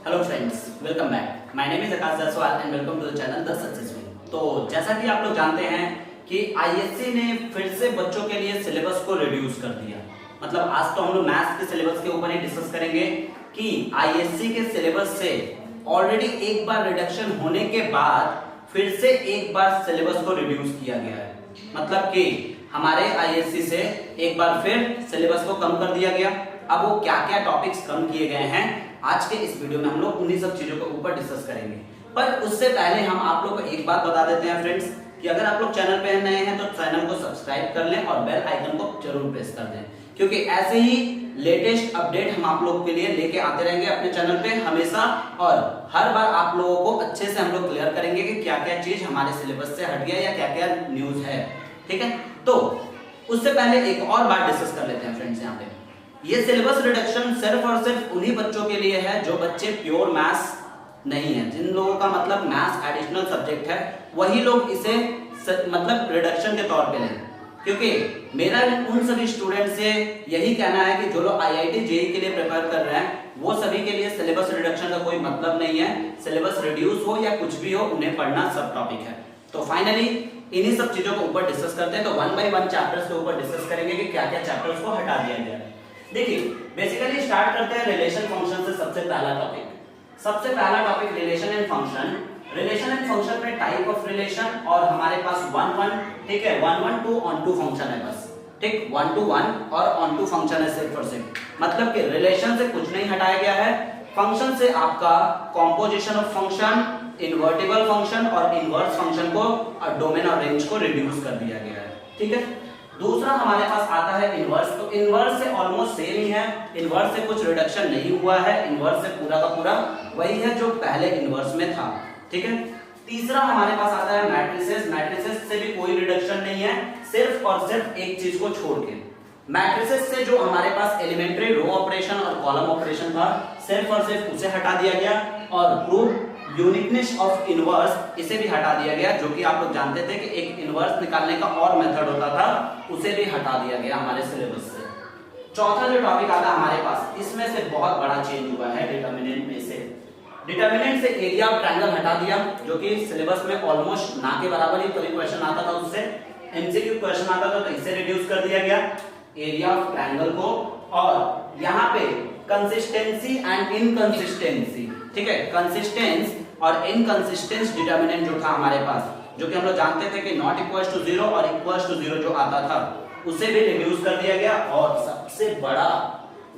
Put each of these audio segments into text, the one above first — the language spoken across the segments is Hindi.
Hello friends, welcome back. My name is Akash Jaiswal and welcome to the channel the success way. तो जैसा कि आप लोग जानते हैं कि आईएससी ने फिर से बच्चों के लिए सिलेबस को रिड्यूस कर दिया। मतलब आज तो हम लोग मैथ्स के सिलेबस के ऊपर ही डिस्कस करेंगे कि आईएससी के सिलेबस से ऑलरेडी एक बार रिडक्शन होने के बाद फिर से एक बार सिलेबस को रिड्यूस किया गया है। मतलब कि हमारे आईएससी से एक बार फिर सिलेबस को कम कर दिया गया। अब वो क्या क्या टॉपिक्स कम किए गए हैं आज के इस वीडियो में हम लोग उन्हीं सब चीजों के ऊपर डिस्कस करेंगे। पर उससे पहले हम आप लोग को एक बात बता देते हैं फ्रेंड्स कि अगर आप लोग चैनल पे नए हैं तो चैनल को सब्सक्राइब कर लें और बेल आइकन को जरूर प्रेस कर दें, क्योंकि ऐसे ही लेटेस्ट अपडेट हम आप लोग के लिए लेके आते रहेंगे अपने चैनल पे हमेशा। और हर बार आप लोगों को अच्छे से हम लोग क्लियर करेंगे कि क्या क्या चीज हमारे सिलेबस से हट गया या क्या क्या न्यूज है। ठीक है, तो उससे पहले एक और बात डिस्कस कर लेते हैं फ्रेंड्स। यहाँ पे ये सिलेबस रिडक्शन सिर्फ और सिर्फ उन्हीं बच्चों के लिए है जो बच्चे प्योर मैथ्स नहीं है, जिन लोगों का मतलब मैथ्स एडिशनल सब्जेक्ट है, वही लोग इसे मतलब रिडक्शन के तौर पे लें। क्योंकि मेरा उन सभी स्टूडेंट से यही कहना है कि जो लोग आईआईटी जेईई के लिए प्रिपेयर कर रहे हैं वो सभी के लिए सिलेबस रिडक्शन का कोई मतलब नहीं है। सिलेबस रिड्यूस हो या कुछ भी हो, उन्हें पढ़ना सब टॉपिक है। तो फाइनली इन्हीं सब चीजों के ऊपर डिस्कस करते हैं। तो वन बाय वन चैप्टर्स के ऊपर डिस्कस करेंगे कि क्या क्या चैप्टर्स को हटा दिया गया है। देखिए, बेसिकली स्टार्ट करते हैं रिलेशन फंक्शन से। सबसे पहला topic relation and function. Relation and function में टाइप ऑफ रिलेशन और हमारे पास 1-1, ठीक है, 1-1-2 ऑन-टू फंक्शन है बस। ठीक, 1-to-1 और ऑन-टू फंक्शन है सिर्फ और सिर्फ। मतलब कि रिलेशन से कुछ नहीं हटाया गया है। फंक्शन से आपका composition of function, invertible function और इनवर्स फंक्शन को और डोमेन और रेंज को रिड्यूस कर दिया गया है। ठीक है, दूसरा हमारे पास आता है इनवर्स। तो इनवर्स से ऑलमोस्ट सेम ही है, इनवर्स से कुछ रिडक्शन नहीं हुआ है। इनवर्स से पूरा का पूरा वही है जो पहले इनवर्स में था। ठीक है, तीसरा हमारे पास आता है मैट्रिसेस। मैट्रिसेस से भी कोई रिडक्शन नहीं है, सिर्फ और सिर्फ एक चीज को छोड़ के। मैट्रिसेस से जो हमारे पास एलिमेंट्री रो ऑपरेशन और कॉलम ऑपरेशन था, सिर्फ और सिर्फ उसे हटा दिया गया। और प्रूव यूनिकनेस ऑफ इनवर्स, इसे भी हटा दिया गया, जो कि आप लोग जानते थे कि एक इनवर्स निकालने का और मेथड होता था, उसे भी हटा दिया गया हमारे सिलेबस से। चौथा जो टॉपिक आता है हमारे पास, इसमें से बहुत बड़ा चेंज हुआ है डिटरमिनेंट में से। डिटरमिनेंट से एरिया ऑफ ट्रायंगल हटा दिया, जो कि सिलेबस में ऑलमोस्ट ना के बराबर ही कोई क्वेश्चन आता था, उससे एमसीक्यू क्वेश्चन आता था, तो इसे रिड्यूस कर दिया गया एरिया ऑफ ट्रायंगल को। और यहाँ पे कंसिस्टेंसी एंड इनकंसिस्टेंसी, ठीक है, कंसिस्टेंस और इनकंसिस्टेंस डिटरमिनेंट जो था हमारे पास, जो कि हम लोग जानते थे कि नॉट इक्वल्स टू 0 और इक्वल्स टू 0 जो आता था, उसे भी रिड्यूस कर दिया गया। और सबसे बड़ा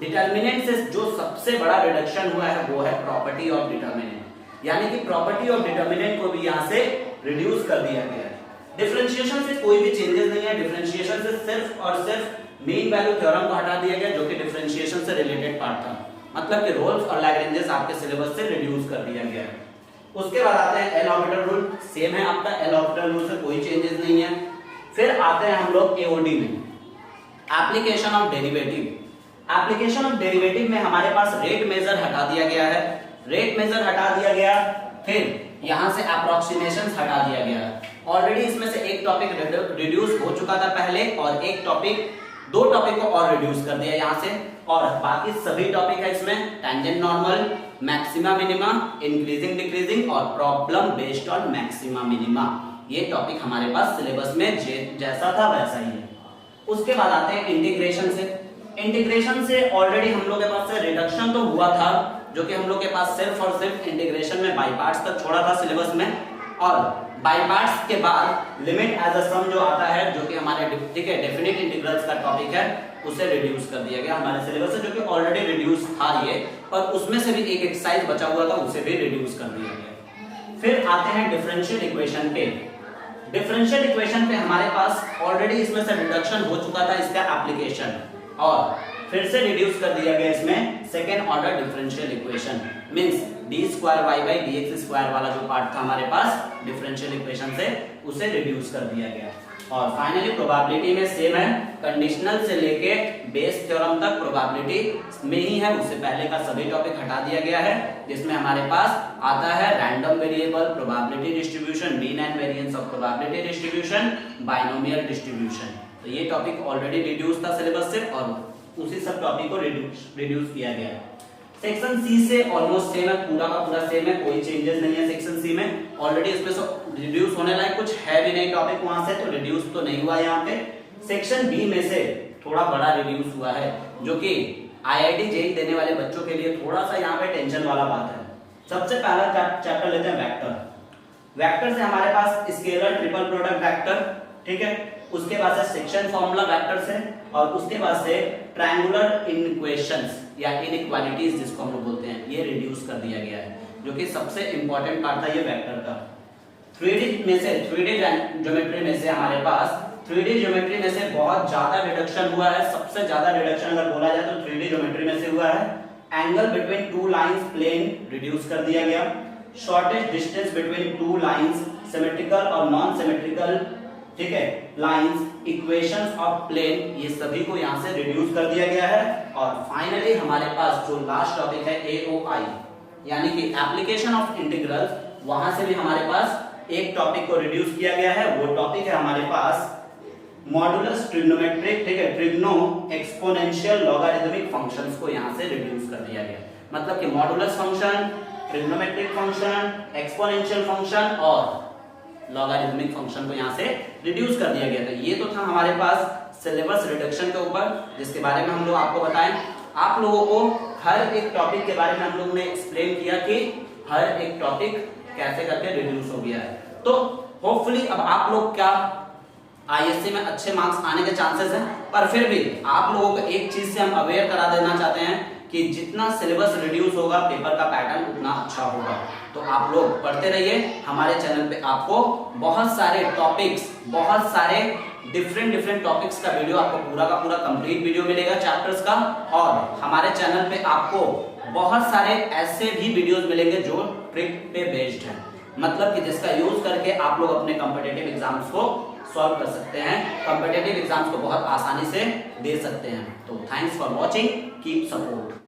डिटरमिनेंट से जो सबसे बड़ा रिडक्शन हुआ है वो है प्रॉपर्टी ऑफ डिटरमिनेंट, यानी कि प्रॉपर्टी ऑफ डिटरमिनेंट को भी यहाँ से रिड्यूस कर दिया गया है। डिफरेंशिएशन से कोई भी चेंजेस नहीं है। डिफरेंशिएशन से सिर्फ और सिर्फ मीन वैल्यू थ्योरम को हटा दिया गया, जो कि डिफरेंशिएशन से रिलेटेड पार्ट था। मतलब कि रोल्स और लैग्रेंजेस आपके सिलेबस से रिड्यूस कर दिया गया है। उसके बाद आते हैं एल ऑर्बिटल रूल। सेम है आपका, एल ऑर्बिटल रूल से कोई चेंजेस नहीं है। फिर आते हैं हम लोग एओडी में, application of derivative. Application of derivative में हमारे पास रेट मेजर हटा दिया गया है। रेट मेजर हटा दिया गया, फिर यहां से अप्रोक्सीमेशंस हटा दिया गया। ऑलरेडी इसमें से एक टॉपिक रिड्यूस हो चुका था पहले, और एक टॉपिक, दो टॉपिक को और रिड्यूस कर दिया यहां से। और बाकी सभी टॉपिक है इसमें tangent normal, maxima minima, increasing decreasing और problem based on maxima minima. ये टॉपिक हमारे पास सिलेबस में जैसा था वैसा ही है। उसके बाद आते हैं इंटीग्रेशन से। इंटीग्रेशन से ऑलरेडी हम लोग के पास से रिडक्शन तो हुआ था, जो कि हम लोग के पास सिर्फ और सिर्फ इंटीग्रेशन में बाई पार्ट्स तक छोड़ा था सिलेबस में। और बाई पार्ट्स के बाद लिमिट एज अ सम जो आता है, जो कि हमारे ठीक है डेफिनेट इंटीग्रल्स का टॉपिक है, उसे रिड्यूस कर दिया गया हमारे सिलेबस से, जो कि ऑलरेडी रिड्यूस था ये, और उसमें से भी एक एक्सरसाइज बचा हुआ था, उसे भी रिड्यूस कर दिया गया। फिर आते हैं डिफरेंशियल इक्वेशन पे। डिफरेंशियल इक्वेशन पे हमारे पास ऑलरेडी इसमें से रिडक्शन हो चुका था इसका एप्लीकेशन, और फिर से रिड्यूस कर दिया गया इसमें second order differential equation, means d²y/dx² वाला जो पार्ट था हमारे पास डिफरेंशियल इक्वेशन से, उसे रिड्यूस कर दिया गया। और फाइनली प्रोबेबिलिटी में सेम है, कंडीशनल से लेके बेस थ्योरम तक प्रोबेबिलिटी में ही है, उससे पहले का सभी टॉपिक हटा दिया गया है, जिसमें हमारे पास आता है random variable, probability distribution, mean and variance of probability distribution, binomial distribution. तो ये टॉपिक ऑलरेडी रिड्यूस था सिलेबस से, और उसी सब टॉपिक को रिड्यूस किया गया है। सेक्शन सी से ऑलमोस्ट सेम है, पूरा का पूरा सेम है, कोई चेंजेस नहीं है सेक्शन सी में। ऑलरेडी इसमें से रिड्यूस होने लायक कुछ है भी नहीं टॉपिक वहां से, तो रिड्यूस तो नहीं हुआ यहाँ पे। सेक्शन बी में से थोड़ा बड़ा रिड्यूस हुआ है, जो कि आईआईटी जेईई देने वाले बच्चों के लिए थोड़ा सा यहाँ पे टेंशन वाला बात है। सबसे पहला चैप्टर लेते हैं वेक्टर। वेक्टर से हमारे पास स्केलर ट्रिपल प्रोडक्ट वेक्टर, ठीक है, उसके बाद से सेक्शन फॉर्मूला वेक्टर से, और उसके बाद से ट्रायंगुलर इनइक्वेशंस या इनइक्वालिटीज जिसको हम लोग बोलते हैं, ये रिड्यूस कर दिया गया है, जो कि सबसे इंपॉर्टेंट पार्ट था ये वेक्टर का। 3D में से 3D ज्योमेट्री में से हमारे पास 3D ज्योमेट्री में से बहुत ज्यादा रिडक्शन हुआ है। सबसे ज्यादा रिडक्शन अगर बोला जाए तो 3D ज्योमेट्री में से हुआ है। Angle between two lines plane reduce कर दिया गया। Shortest distance between two lines symmetrical और नॉन सिमेट्रिकल, ठीक है, लाइंस, इक्वेशंस ऑफ प्लेन, ये सभी को यहां से रिड्यूस कर दिया गया है। और फाइनली हमारे पास जो लास्ट टॉपिक है एओआई यानी कि एप्लीकेशन ऑफ इंटीग्रल्स, वहां से भी हमारे पास एक टॉपिक को रिड्यूस किया गया है। वो टॉपिक है हमारे पास मॉडुलस ट्रिग्नोमेट्रिक, ठीक है, ट्रिग्नो एक्सपोनेंशियल लॉगरिथमिक फंक्शंस को यहां से रिड्यूस कर दिया गया। मतलब कि modulus function, trigonometric function, exponential function और लॉगरिथमिक फंक्शन को यहां से रिड्यूस कर दिया गया था। ये तो था हमारे पास सिलेबस रिडक्शन के ऊपर, जिसके बारे में हम लोग आपको बताएं। आप लोगों को हर एक टॉपिक के बारे में हम लोग ने एक्सप्लेन किया कि हर एक टॉपिक कैसे करके रिड्यूस हो गया है। तो होपफुली अब आप लोग क्या आईएससी में अच्छे मार्क्स आने के चांसेस हैं, पर फिर भी आप लोगों को एक चीज से हम अवेयर करा देना चाहते हैं कि जितना सिलेबस रिड्यूस होगा पेपर का पैटर्न उतना अच्छा होगा। तो आप लोग पढ़ते रहिए। हमारे चैनल पे आपको बहुत सारे टॉपिक्स, बहुत सारे डिफरेंट टॉपिक्स का वीडियो, आपको पूरा का पूरा कंप्लीट वीडियो मिलेगा चैप्टर्स का। और हमारे चैनल पे आपको बहुत सारे ऐसे भी वीडियोस मिलेंगे जो ट्रिक पे बेस्ड हैं, मतलब कि जिसका यूज करके आप लोग अपने कॉम्पिटिटिव एग्जाम्स को सॉल्व कर सकते हैं, कॉम्पिटिटिव एग्जाम्स को बहुत आसानी से दे सकते हैं। तो thanks for watching, keep support.